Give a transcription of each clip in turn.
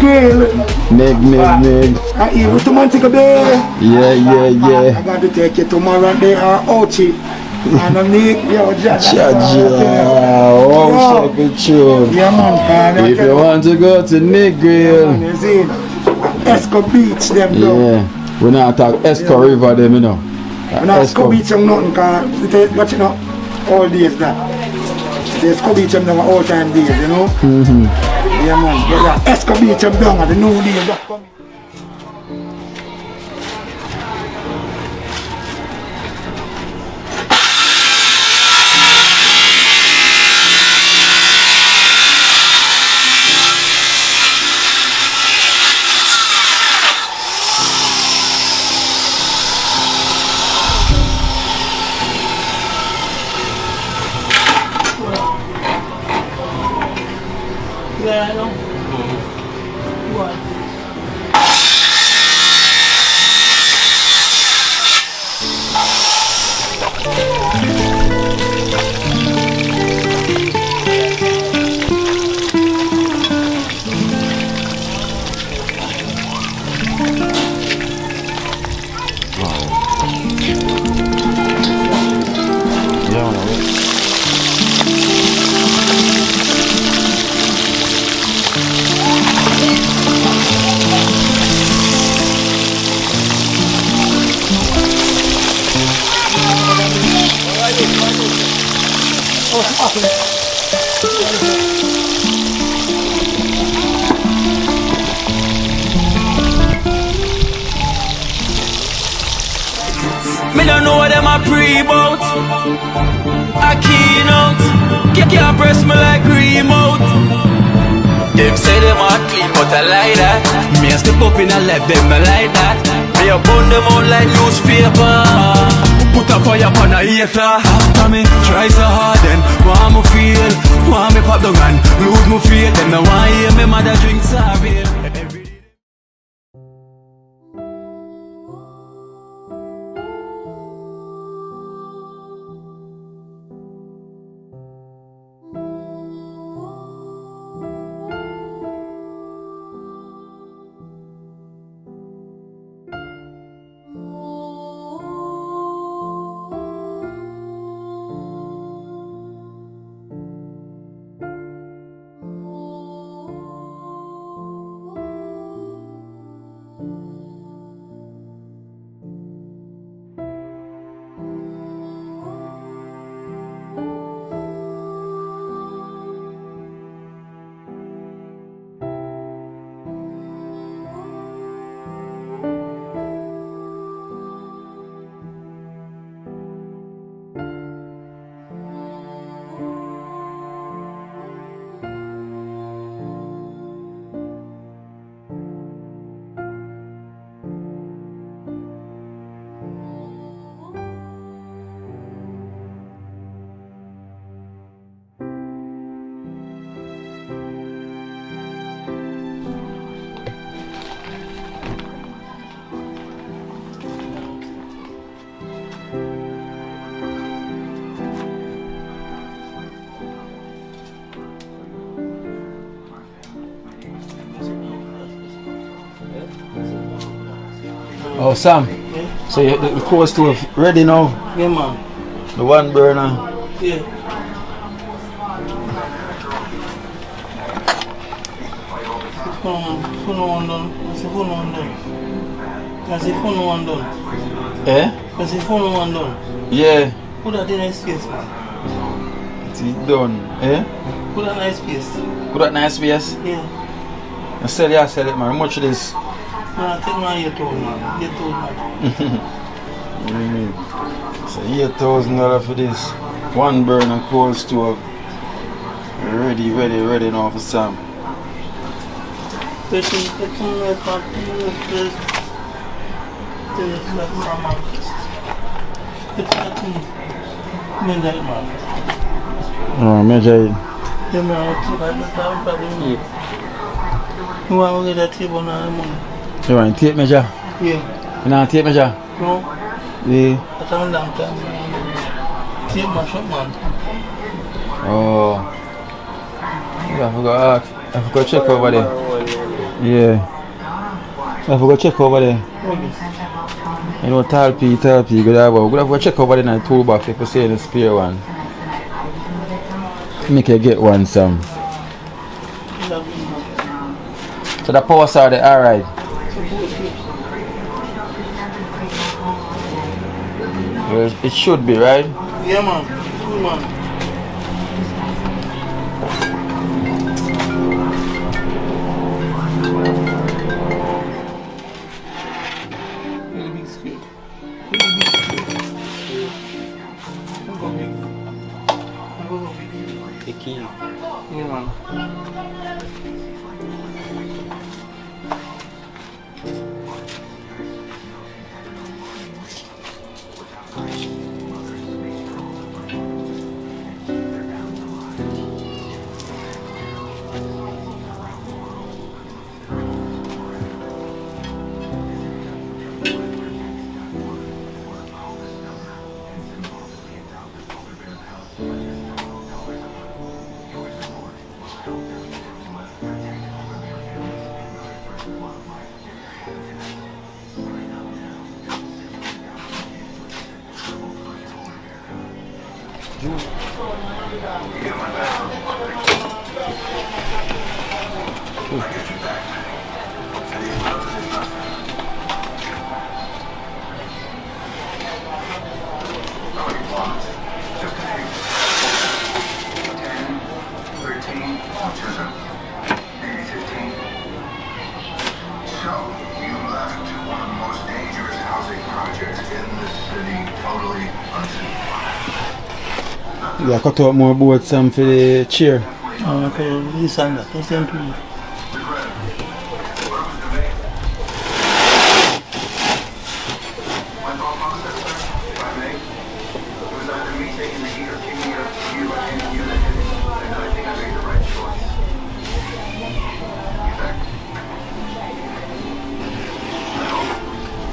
Meg. I eat with 2 months ago there. Yeah. I got to take you tomorrow and they are Ochi. And I'm Nick, yo, Chaja. Oh, shit, tune. Yeah, man. If you want to go to Nick Grill. You see, Esco Beach, them though. Yeah, we not talk Esco River, them, you know. When Esco Beach, I'm nothing, because, what you know, all days that. The Esco Beach, I'm down all time days, you know. Yeah, man. Yeah, Esco Beach, I'm down at the new days that coming. Yeah, I know. What? Me don't know what them a pre-bout. A keynote. Can't press me like remote. Them say them a clean but I like that. Me a step up in a left them I like that. Me a burn them out like newspaper. Put a fire on a hater. After me try so hard then want me feel. Want me pop down and lose me faith. Them no want hear me mother drink sorry. Oh, Sam. Yeah. So the coal stove ready now? Yeah, man. The one burner. Yeah. Phone one done. That's the phone one done. That's the phone one done. Eh? That's the phone one done. Yeah. Put that in nice space, man. It's done. Eh? Put that nice space. Put that nice space. Yeah. I sell it, man. How much it is? Man, take my year told, man. Year told, man. So $8,000 for this. One burner coal stove. Ready now for Sam. Take some nice man. Take that man. Take that thing. Measure it, man. Oh, measure it. Yeah, man. I'll take that. You want to get that table now, man? You want tape measure? Yeah. You want tape measure? No. Yeah. That's a long time. Tape mash up, man. Oh. Yeah, I forgot check over there. Yeah. So I have to go check over there. You know, Talpi, good have to go check over there in the toolbox if you see the spare one. Make you get one some. So the power side there, alright. Well, it should be, right? Yeah, man. Cool, man. Really big scale. Really big scale. Don't go big. Don't go big. The Kino. Yeah, man. Yeah, cut out more boards some for the chair. Okay, this and that. That's simple.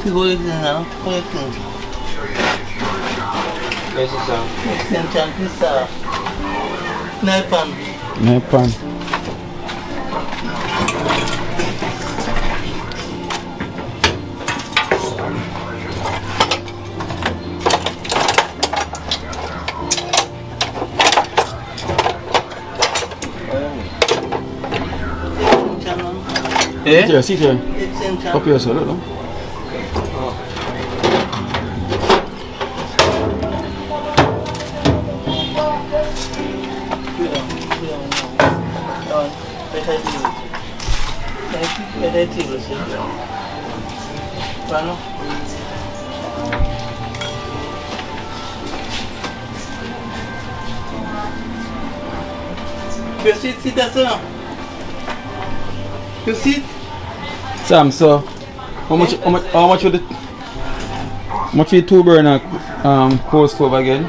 Collect now, collect things. Where's the sound? Extension, this knife pan. Knife pan. Eh? Sit here. Extension. Up here, so look, no? Bueno. You sit that's enough. You sit. Sam, so how much would the two burner coal stove again?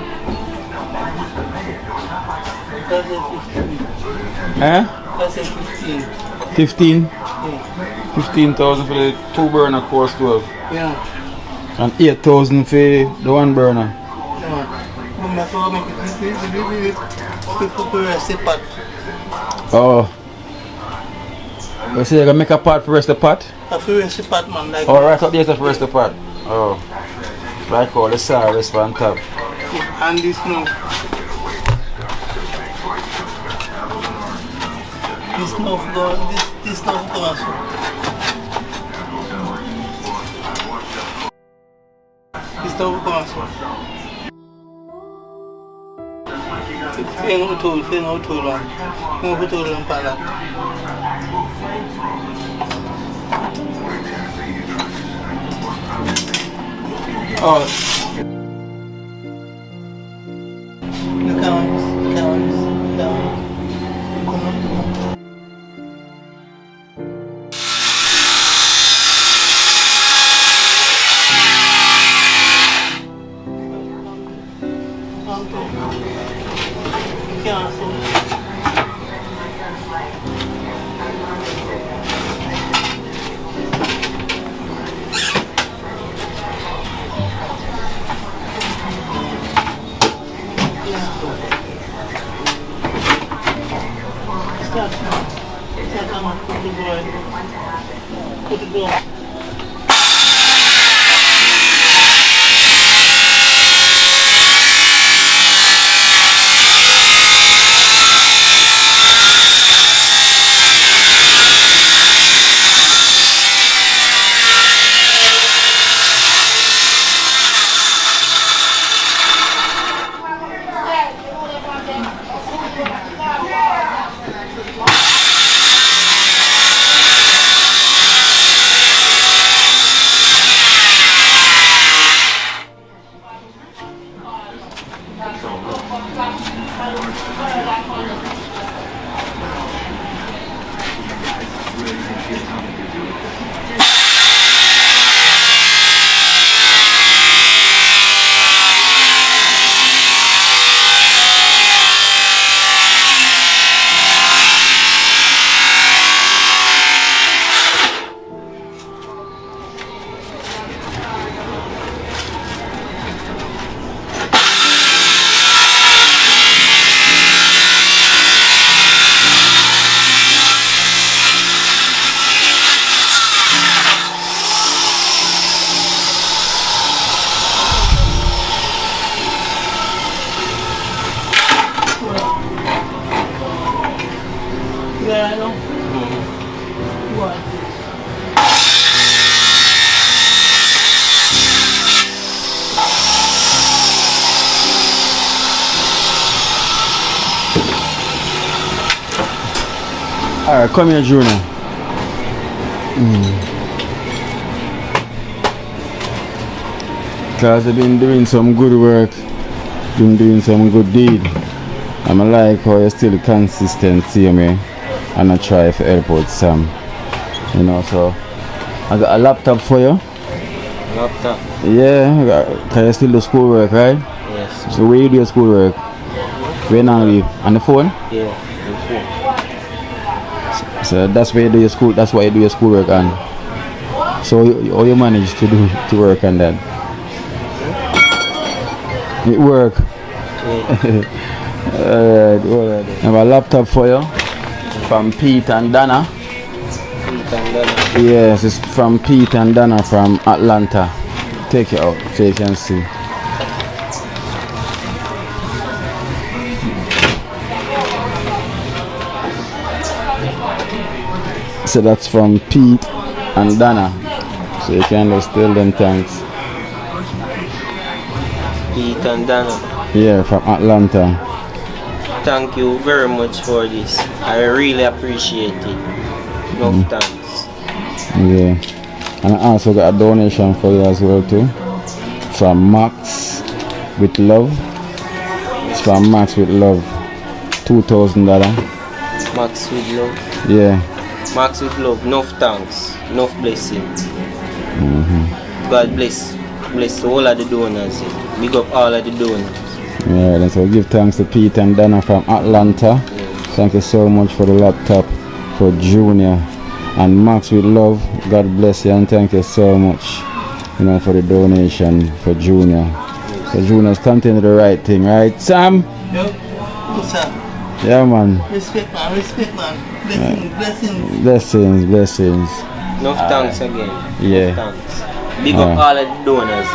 That's a 15. Eh? That's a 15. 15? Yeah. 15,000 for the two burner coal stove. Yeah. And 8,000 for the one burner. Oh. You say you're gonna make a pot for rest of the pot? A few rest the pot, man. Like Oh, right up there for rest of the pot. Oh. Like all the rest on top. and this now. This now go this now go also. This now go also. Feng auto lang. Mo auto lang pala. Oh. Counts. Put it down. Yeah, I know. What? Alright, come here, Junior. Because I've been doing some good work, been doing some good deed. I'm like how you're still consistent, see me, and I try to help out Sam. You know, so I got a laptop for you. Laptop? Yeah, can you still do schoolwork, right? Yes. So where you do your schoolwork? Where now you? On the phone? Yeah, on the phone. So that's where you do your school. That's why you do your schoolwork on. So how you manage to work on that? It work. Yeah. Alright. I have a laptop for you from Pete and Dana. Pete and Dana. Yes, it's from Pete and Dana from Atlanta. Take it out so you can see. So that's from Pete and Dana. So you can just tell them thanks. Pete and Dana. Yeah, from Atlanta. Thank you very much for this. I really appreciate it. Enough thanks. Yeah. And I also got a donation for you as well too. From Max with Love. It's from Max with Love. $2,000. Max with love. Yeah. Max with love. Enough thanks. Enough blessing. God bless all of the donors. Big up all of the donors. Yeah, and so give thanks to Pete and Dana from Atlanta. Thank you so much for the laptop for Junior and Max with Love. God bless you and thank you so much, you know, for the donation for Junior. So Junior's continue the right thing, right, Sam? Yep. What's up? Yeah, man. Respect, man. Respect, man. Blessings, blessings. Blessings, blessings. Enough thanks again. Yeah. Enough thanks. Big up all of the donors.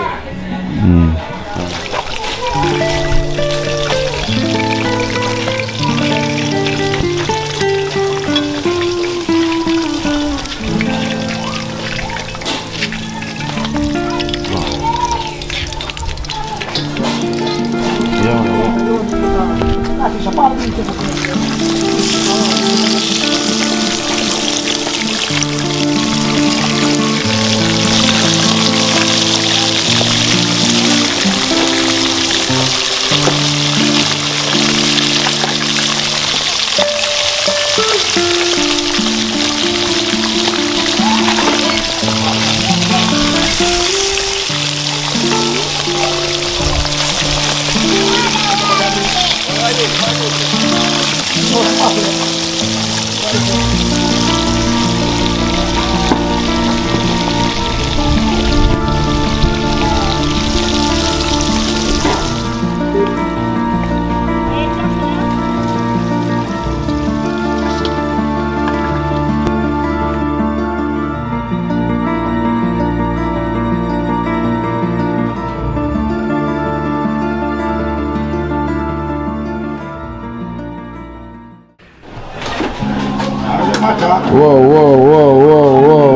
whoa.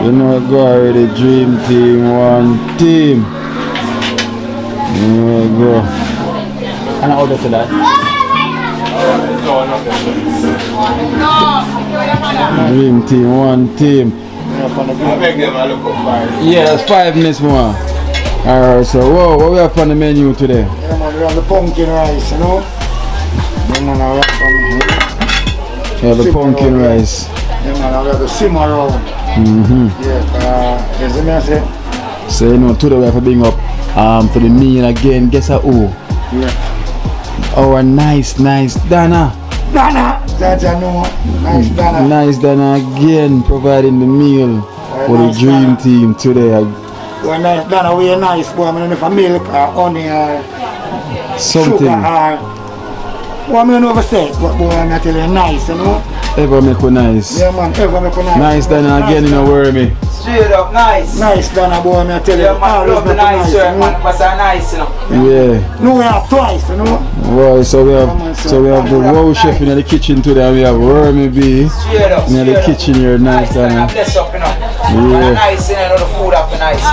You know, go already. Dream team, one team. There we go. And I'll get to that. Dream team, one team. Yeah, it's 5 minutes more. Alright, so what we have on the menu today? Yeah, man, we have the pumpkin rice, you know. Yeah, man, we have the pumpkin rice. Yeah, man, we have the simmer round. Yeah, as I say. So, you know, today we have to bring up for the meal again. Guess who? Yeah. Our nice Dana. Jaja, no. Nice Dana. Nice Dana again, providing the meal for the dream team today. Well, nice Dana, we are nice, boy. I don't know if milk or honey or something. Sugar or... Well, I don't know what to say, but boy, I'm telling you, nice, you know. Ever make you nice. Yeah, man, ever make you nice. Nice Dana again, you know, worry me. Straight up nice. Nice Dana, boy, I tell you. Yeah, man, love the nice, sir, man. What's that nice, you know? Yeah. No, we have twice, you know. Well, so we have the wow chef in the kitchen today, and we have Wormy B in the kitchen here. Nice Dana. Bless up, you know. Yeah. Nice, you know, the food up nice.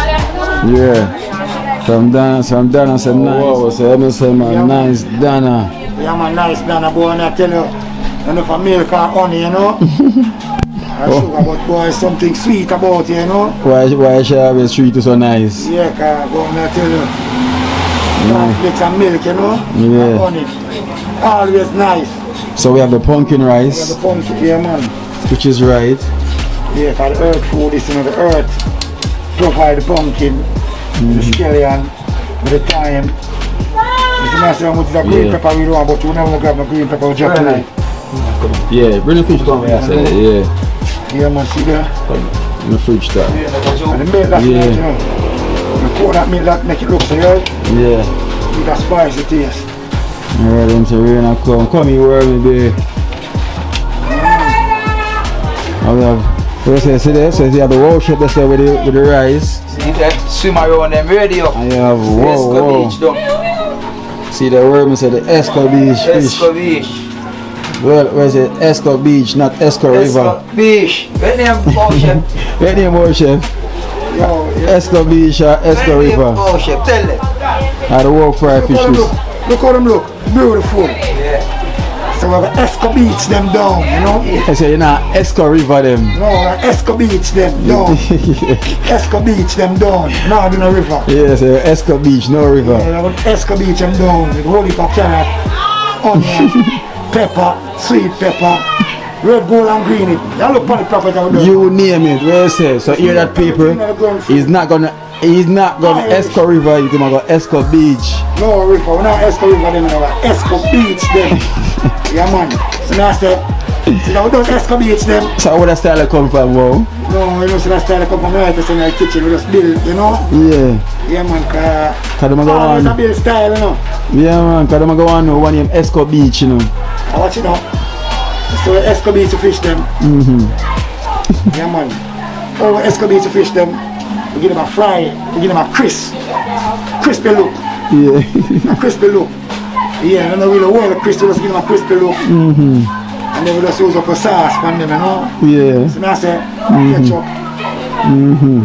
Yeah. From Dana said nice. Wow, so let me say, man, nice Dana. Yeah, man, nice Dana, boy, and I tell you, I know for milk or honey, you know. Sugar, but boy, something sweet about it, you know. Why should I always treat you so nice? Yeah, cause boy, I tell you, cornflakes and milk, you know. Yeah. And honey, always nice. So we have the pumpkin We rice, have the pumpkin, yeah, man. which is right. Yeah, cause the earth food is, you know, the earth provide the pumpkin, the scallion, with the thyme. It's nice how much the green pepper we do, but you never grab the green pepper with Japanese. Yeah, bring the fish down here. Yeah. Yeah, man, see there? In the fridge there. And the milk that you know. You pour that milk that make it look so good. Yeah. With that spicy taste. Alright, then so we're gonna come here where we be. And we have, what do you say there? So you have the wow shop that's there with the rice. See that? Swim around them radio. And you have Esco Beach, though. See the word, say the Esco Beach fish. Esco Beach. Well, where's it? Esco Beach, not Esco River. Esco Beach. What name, oh, chef? What name, oh, chef? Yo, Esco Beach or Esco What name, River? oh, chef? Tell them. And the wow fry fish. Look how them look. Beautiful. Yeah. So we have Esco Beach them down, you know? I say, you know, Esco River them. No, Esco Beach them down. Esco Beach them down. No, no river. Yeah, so Esco Beach, no river. Yeah, we have Esco Beach them down with holy carrot, onion, pepper, sweet pepper, red, gold and green. You look on the property of the You name it, where you say. So here that people, he's not gonna Esco River, he's gonna go Esco Beach. No river, we're not Esco River them, we're Esco Beach them. Yeah, man. So now I say, we don't Esco Beach them. So where that style come from, wow? No, you know, so that style come from right in the kitchen, we just build, you know? Yeah. Yeah, man, cause them go on. it's a build style, you know? Yeah, man, cause them go on one name Esco Beach, you know. I watch it now. So Esco Beach to fish them. Yeah, man. Oh, Esco Beach to fish them. We give them a fry, we give them a crispy look. Yeah. A crispy look. Yeah, and then we really well crispy, just give them a crispy look. And then we just use up a sauce on them, you know. Yeah. So now I say, ketchup.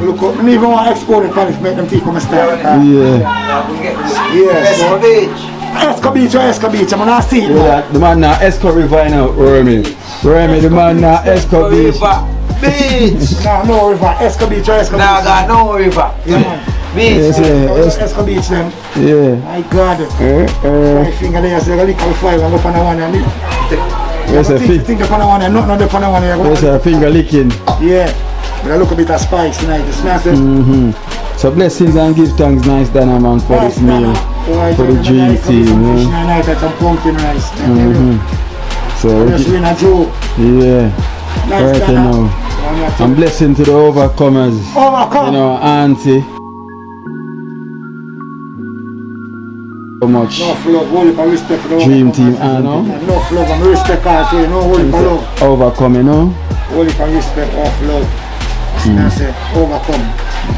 Look up, and even want to export it, to make them teeth come and start. Yeah. Yes. Esco Beach. Esco Beach or Esco Beach, I'm not see it. Yeah, the man now Esco River now, Remy, the man now Esco Beach. Beach. No river, Esco Beach or Esco Beach. Nah, no river. Yeah, man. Beach. Yes, Esco Beach them. Yeah. My God. My finger there, so I lick out 5 and go on the one and Where's the think upon the one and not upon the one. Where's the finger licking? Yeah. But I look a bit of spice tonight. It's nice. So blessings and give thanks, nice Dana man, for this meal, for the dream team. Nice some pumpkin rice. So Just win a joke. yeah, Nice right Dana. now. I'm blessing to the overcomers. Overcome. You know, auntie. So much. Enough love, holy for respect for the Dream overcomers, team, you know. and Enough love and respect her too, you know, holy for love. overcome, you know. Holy for respect of love. It's not say overcome.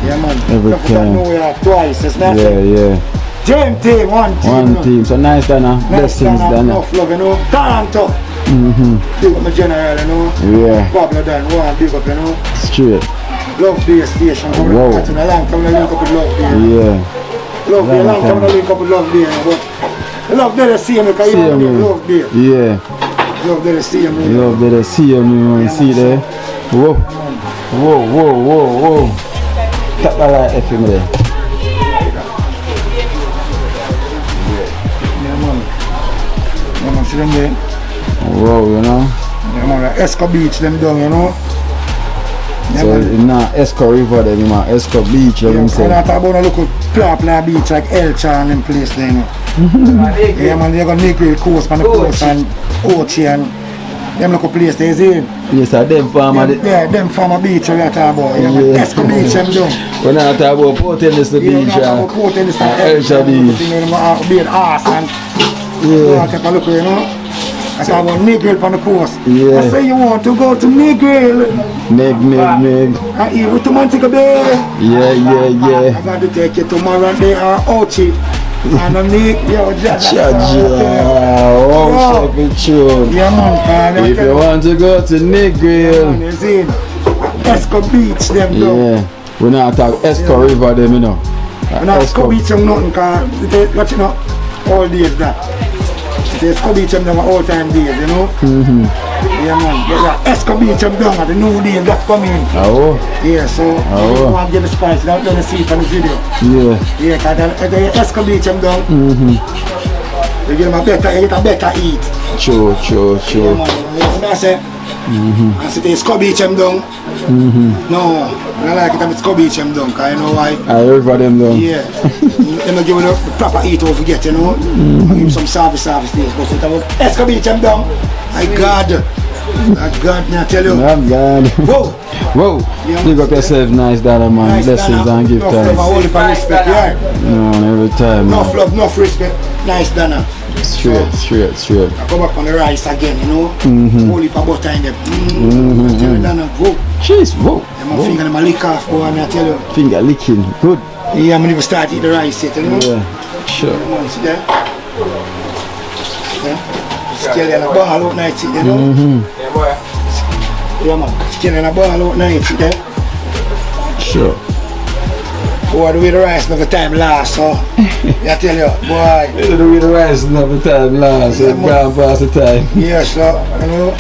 Yeah man. Every Don't forget time. no we are twice. It's not Yeah, say yeah. Dream team, one team. you One know. team. So nice Dana. Nice Blessings Dana, Dana. enough love, you know. Toronto. Big up my general, you know. Yeah. Pablo Dan, one big up, you know. Straight. Love Day Station. Wow. It's been a long time I link up with Love Day. Yeah. Love Day, a long time I link up with Love Day. But Love Day to see me, because you know Love Day. Yeah. Love Day to see me. Love that I see you, man. See there. Whoa. Whoa, whoa, whoa, whoa. Tap that light FM there. Yeah, man. See them there? Whoa, you know. Yeah, man. Esco Beach, them down, you know. Yeah, So it's not Esco River there, you know. Esco Beach, like you I say. talk about a local play beach like Elcha and them place there, you know. Yeah, man, they got Negril Coast on the coast and Ochi and them local place there, is it? Yes, them farmer. Yeah, them farmer beach we are talking about. Yeah, man. Esco Beach, them down. We're not talking about Port Elizabeth Yeah, Beach. we're not talking about Port Elizabeth Elcha Beach. You know, being arse and Yeah. take a look, you know. I talk about Negril on the coast. Yeah. I say you want to go to Negril. Meg. I eat with Tomantico Bay. Yeah. I got to take you to Marley or Ochi. And I'm Nick, yo, Chaja. Oh, check it tune. Yeah, man. If you want to go to Negril. You see, Esco Beach, them down. Yeah. We're not talking Esco River them, you know. And Esco Beach, I'm nothing, because what you know, all days that. Esco Beach, I'm down all time days, you know. Yeah, man. But yeah, Esco Beach, I'm down at the new days that's coming. Oh. Yeah, so you want to get the spice, that's what you see from the video. Yeah. Yeah, because the Esco Beach, I'm down. You get a better eat. True. Yeah, man. I say, I say the Esco Beach, I'm down. No, I like it, it's Esco Beach, I'm down, because you know why? I heard for them though. Yeah. They don't give you the proper eat over get, you know. I give you some service days. But it's about Esco Beach, I'm down. My God. My God, I tell you. I'm God. Whoa. Yeah, big up yourself, nice Dada, man. Nice Blessings Dana. and give Enough love thanks. and holy for respect, yeah. No, every time. Enough love, enough respect. Nice Dana. Straight. I come back on the rice again, you know. Holy for butter in them. I tell you, Dana, whoa. Cheese, whoa. My finger and my lick off, boy, I tell you. Finger licking, good. Yeah, I'm never start eating the rice yet, you know. Yeah, sure. Come on, see there? Yeah. Scale and a ball out night, see there, you know. Yeah, man. Scale and a ball out night, see there. Sure. Boy, the way the rice never time last, so. I tell you, boy. The way the rice never time last, it's gone past the time. Yeah, so, you know.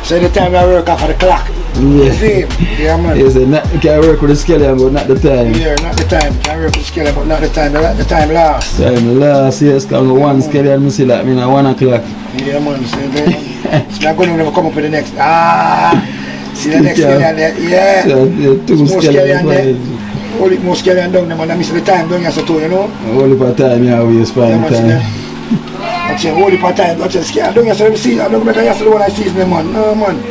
So the time I work off of the clock. Yeah. See? Yeah, man. Yes, you can work with the skeleton, but not the time. Yeah, not the time. Can work with the skeleton, but not the time. The time last. Time last, yes, because one skeleton, I see like me at 1 o'clock. Yeah, man. So I'm going to come up with the next. See the next skeleton there? Yeah. Two skeletons. there. Only more skeleton down there, man. I miss the time down here, so too, you know? Only for time, yeah, we just Yeah, find man, see time. there? I say, only for time. I say, skeleton down here, so let me see. I don't make a yesterday when I see them, man. No, man.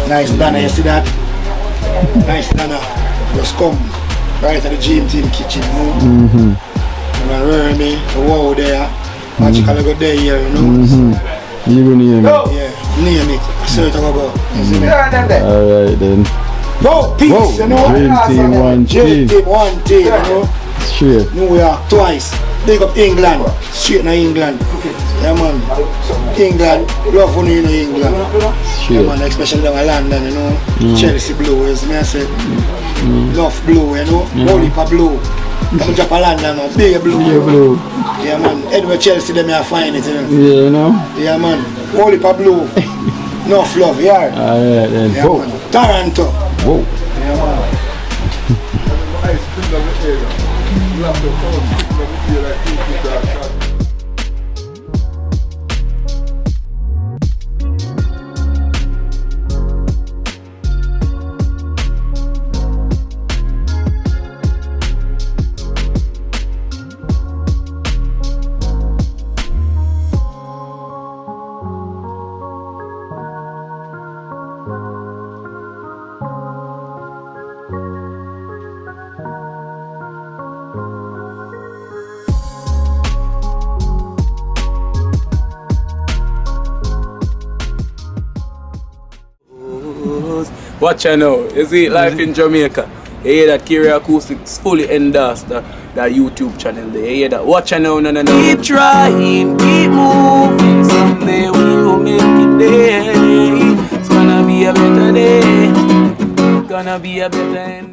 Nice Dana, you see that? Nice Dana. Just come right at the gym team kitchen, you know? And run me, the wall there. Magically go there, you know? You will name it. Yeah, name it. So it's about. Alright then. Go, peace, you know? Dream team, one Dream team. team, one team, you know? Straight. New York twice. Big up England. Straight to England. Yeah, man. England. Love when you know England. Yeah, Straight. man, especially down in London, you know. Chelsea blue, as me I said. Love blue, you know. Holy for blue. Come drop a London, man. Big blue. Yeah, blue. Yeah, man. Anyway, Chelsea, them I find it, you know. Yeah, you know? Yeah, man. Holy for blue. Enough love, yeah. Alright then. Yeah, Whoa. man. Toronto. Whoa. Yeah, man. Watch I know. You see life in Jamaica. You hear that? Kerry Acoustics fully endorsed that YouTube channel there. You hear that? Watch out now, no. Keep trying, keep moving. Someday we will make it there. It's gonna be a better day. Gonna be a better end.